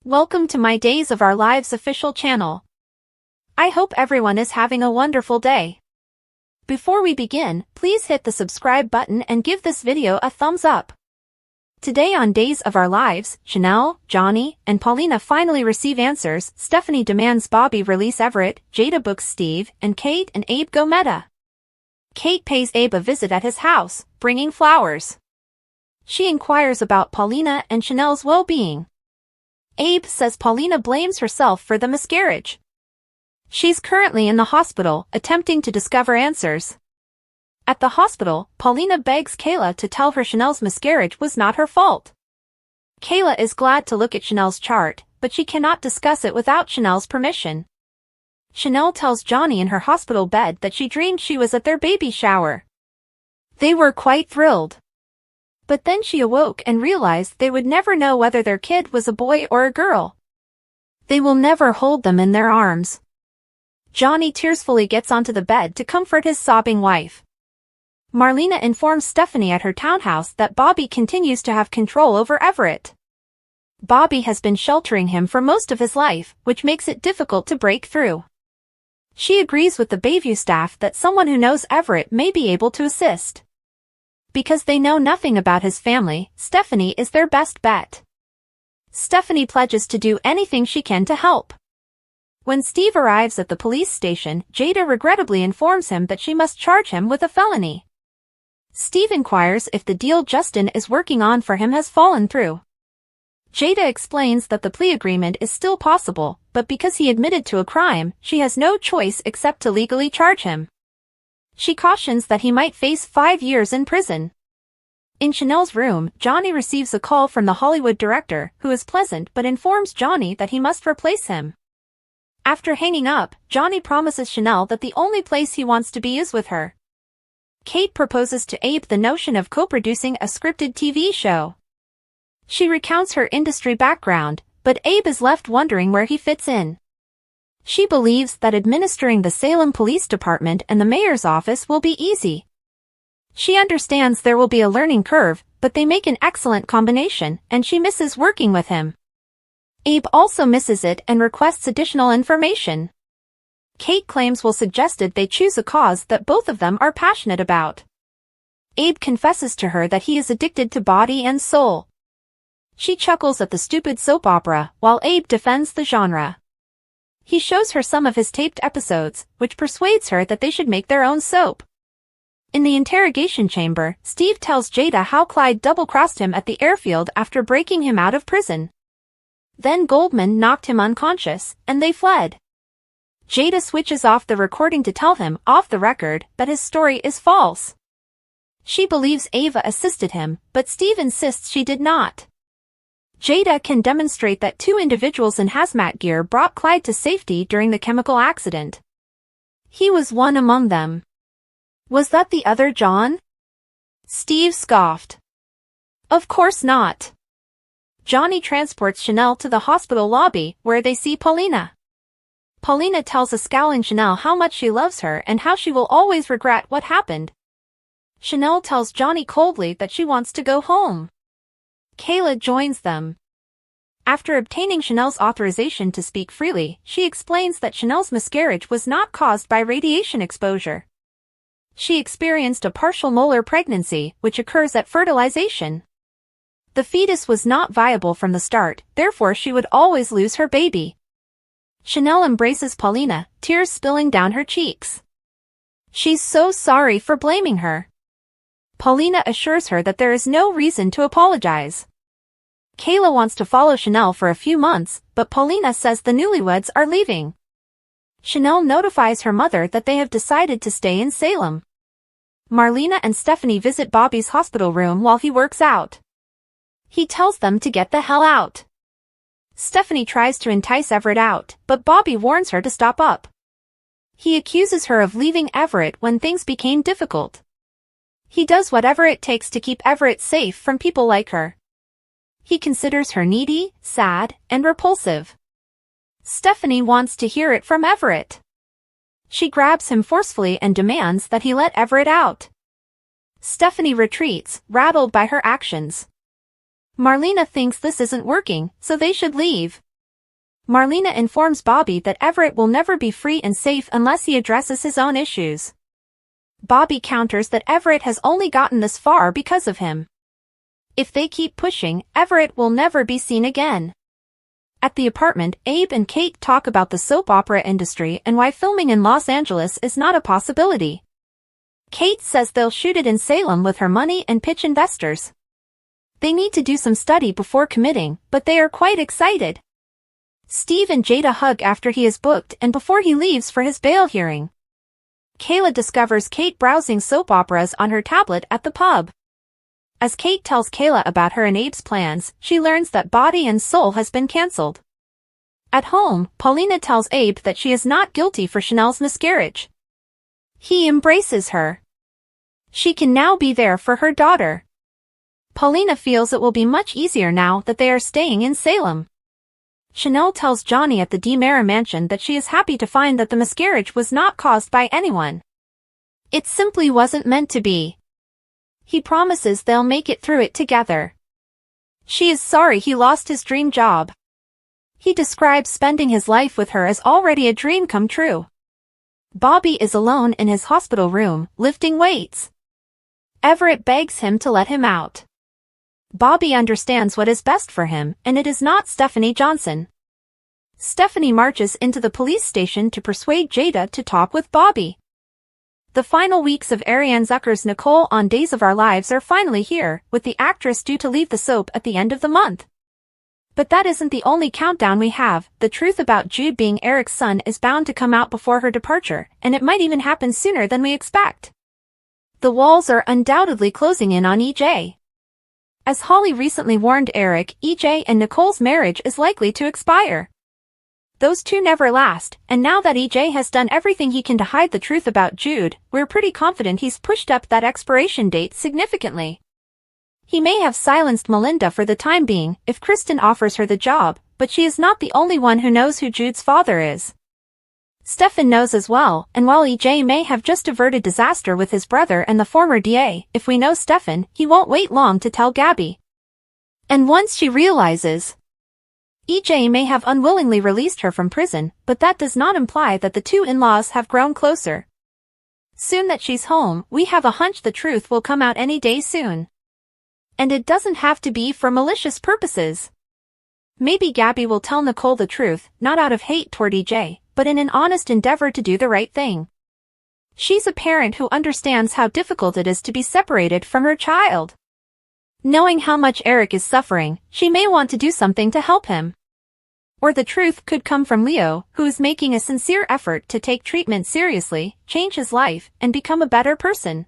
Welcome to my Days of Our Lives official channel. I hope everyone is having a wonderful day. Before we begin, please hit the subscribe button and give this video a thumbs up. Today on Days of Our Lives, Chanel, Johnny, and Paulina finally receive answers. Stephanie demands Bobby release Everett, Jada books Steve, and Kate and Abe go meta. Kate pays Abe a visit at his house, bringing flowers. She inquires about Paulina and Chanel's well-being. Abe says Paulina blames herself for the miscarriage. She's currently in the hospital, attempting to discover answers. At the hospital, Paulina begs Kayla to tell her Chanel's miscarriage was not her fault. Kayla is glad to look at Chanel's chart, but she cannot discuss it without Chanel's permission. Chanel tells Johnny in her hospital bed that she dreamed she was at their baby shower. They were quite thrilled. But then she awoke and realized they would never know whether their kid was a boy or a girl. They will never hold them in their arms. Johnny tearfully gets onto the bed to comfort his sobbing wife. Marlena informs Stephanie at her townhouse that Bobby continues to have control over Everett. Bobby has been sheltering him for most of his life, which makes it difficult to break through. She agrees with the Bayview staff that someone who knows Everett may be able to assist. Because they know nothing about his family, Stephanie is their best bet. Stephanie pledges to do anything she can to help. When Steve arrives at the police station, Jada regrettably informs him that she must charge him with a felony. Steve inquires if the deal Justin is working on for him has fallen through. Jada explains that the plea agreement is still possible, but because he admitted to a crime, she has no choice except to legally charge him. She cautions that he might face 5 years in prison. In Chanel's room, Johnny receives a call from the Hollywood director, who is pleasant but informs Johnny that he must replace him. After hanging up, Johnny promises Chanel that the only place he wants to be is with her. Kate proposes to Abe the notion of co-producing a scripted TV show. She recounts her industry background, but Abe is left wondering where he fits in. She believes that administering the Salem Police Department and the mayor's office will be easy. She understands there will be a learning curve, but they make an excellent combination, and she misses working with him. Abe also misses it and requests additional information. Kate claims Will suggested they choose a cause that both of them are passionate about. Abe confesses to her that he is addicted to body and soul. She chuckles at the stupid soap opera, while Abe defends the genre. He shows her some of his taped episodes, which persuades her that they should make their own soap. In the interrogation chamber, Steve tells Jada how Clyde double-crossed him at the airfield after breaking him out of prison. Then Goldman knocked him unconscious, and they fled. Jada switches off the recording to tell him, off the record, that his story is false. She believes Ava assisted him, but Steve insists she did not. Jada can demonstrate that 2 individuals in hazmat gear brought Clyde to safety during the chemical accident. He was one among them. Was that the other John? Steve scoffed. Of course not. Johnny transports Chanel to the hospital lobby, where they see Paulina. Paulina tells a scowling Chanel how much she loves her and how she will always regret what happened. Chanel tells Johnny coldly that she wants to go home. Kayla joins them. After obtaining Chanel's authorization to speak freely, she explains that Chanel's miscarriage was not caused by radiation exposure. She experienced a partial molar pregnancy, which occurs at fertilization. The fetus was not viable from the start, therefore she would always lose her baby. Chanel embraces Paulina, tears spilling down her cheeks. She's so sorry for blaming her. Paulina assures her that there is no reason to apologize. Kayla wants to follow Chanel for a few months, but Paulina says the newlyweds are leaving. Chanel notifies her mother that they have decided to stay in Salem. Marlena and Stephanie visit Bobby's hospital room while he works out. He tells them to get the hell out. Stephanie tries to entice Everett out, but Bobby warns her to stop up. He accuses her of leaving Everett when things became difficult. He does whatever it takes to keep Everett safe from people like her. He considers her needy, sad, and repulsive. Stephanie wants to hear it from Everett. She grabs him forcefully and demands that he let Everett out. Stephanie retreats, rattled by her actions. Marlena thinks this isn't working, so they should leave. Marlena informs Bobby that Everett will never be free and safe unless he addresses his own issues. Bobby counters that Everett has only gotten this far because of him. If they keep pushing, Everett will never be seen again. At the apartment, Abe and Kate talk about the soap opera industry and why filming in Los Angeles is not a possibility. Kate says they'll shoot it in Salem with her money and pitch investors. They need to do some study before committing, but they are quite excited. Steve and Jada hug after he is booked and before he leaves for his bail hearing. Kayla discovers Kate browsing soap operas on her tablet at the pub. As Kate tells Kayla about her and Abe's plans, she learns that Body and Soul has been cancelled. At home, Paulina tells Abe that she is not guilty for Chanel's miscarriage. He embraces her. She can now be there for her daughter. Paulina feels it will be much easier now that they are staying in Salem. Chanel tells Johnny at the DiMera mansion that she is happy to find that the miscarriage was not caused by anyone. It simply wasn't meant to be. He promises they'll make it through it together. She is sorry he lost his dream job. He describes spending his life with her as already a dream come true. Bobby is alone in his hospital room, lifting weights. Everett begs him to let him out. Bobby understands what is best for him, and it is not Stephanie Johnson. Stephanie marches into the police station to persuade Jada to talk with Bobby. The final weeks of Ariane Zucker's Nicole on Days of Our Lives are finally here, with the actress due to leave the soap at the end of the month. But that isn't the only countdown we have. The truth about Jude being Eric's son is bound to come out before her departure, and it might even happen sooner than we expect. The walls are undoubtedly closing in on EJ. As Holly recently warned Eric, EJ and Nicole's marriage is likely to expire. Those two never last, and now that EJ has done everything he can to hide the truth about Jude, we're pretty confident he's pushed up that expiration date significantly. He may have silenced Melinda for the time being if Kristen offers her the job, but she is not the only one who knows who Jude's father is. Stefan knows as well, and while EJ may have just averted disaster with his brother and the former DA, if we know Stefan, he won't wait long to tell Gabby. And once she realizes, EJ may have unwillingly released her from prison, but that does not imply that the two in-laws have grown closer. Soon that she's home, we have a hunch the truth will come out any day soon. And it doesn't have to be for malicious purposes. Maybe Gabby will tell Nicole the truth, not out of hate toward EJ, but in an honest endeavor to do the right thing. She's a parent who understands how difficult it is to be separated from her child. Knowing how much Eric is suffering, she may want to do something to help him. Or the truth could come from Leo, who is making a sincere effort to take treatment seriously, change his life, and become a better person.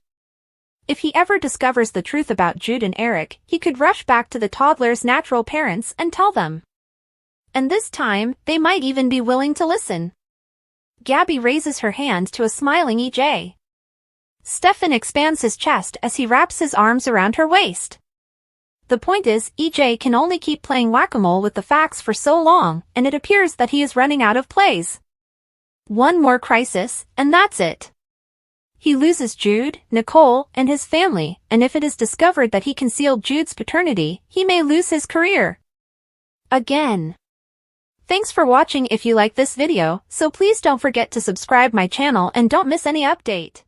If he ever discovers the truth about Jude and Eric, he could rush back to the toddler's natural parents and tell them. And this time, they might even be willing to listen. Gabby raises her hand to a smiling EJ. Stefan expands his chest as he wraps his arms around her waist. The point is, EJ can only keep playing whack-a-mole with the facts for so long, and it appears that he is running out of plays. One more crisis, and that's it. He loses Jude, Nicole, and his family, and if it is discovered that he concealed Jude's paternity, he may lose his career. Again. Thanks for watching. If you like this video, so please don't forget to subscribe my channel and don't miss any update.